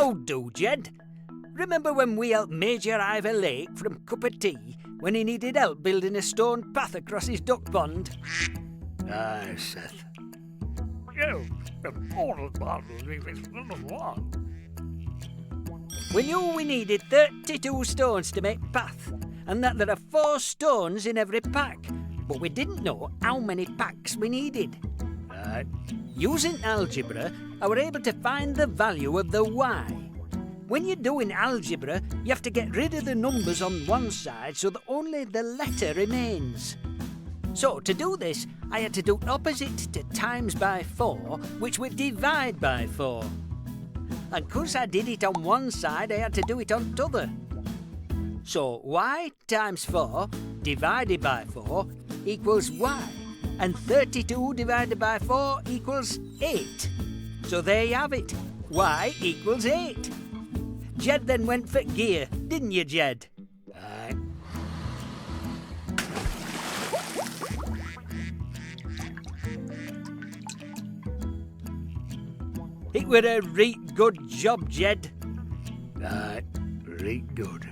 Oh, do, Jed. Remember when we helped Major Ivor Lake from Cup of Tea when he needed help building a stone path across his duck pond? Aye, Seth. We knew we needed 32 stones to make path, and that there are 4 stones in every pack, but we didn't know how many packs we needed. Aye. Using algebra, I were able to find the value of the y. When you're doing algebra, you have to get rid of the numbers on one side so that only the letter remains. So to do this, I had to do opposite to times by 4, which would divide by 4. And 'cause I did it on one side, I had to do it on t'other. So y times 4 divided by 4 equals y, and 32 divided by 4 equals 8. So there you have it, y equals 8. Jed then went for gear, didn't you, Jed? Aye. It were a reet good job, Jed. Aye, right good.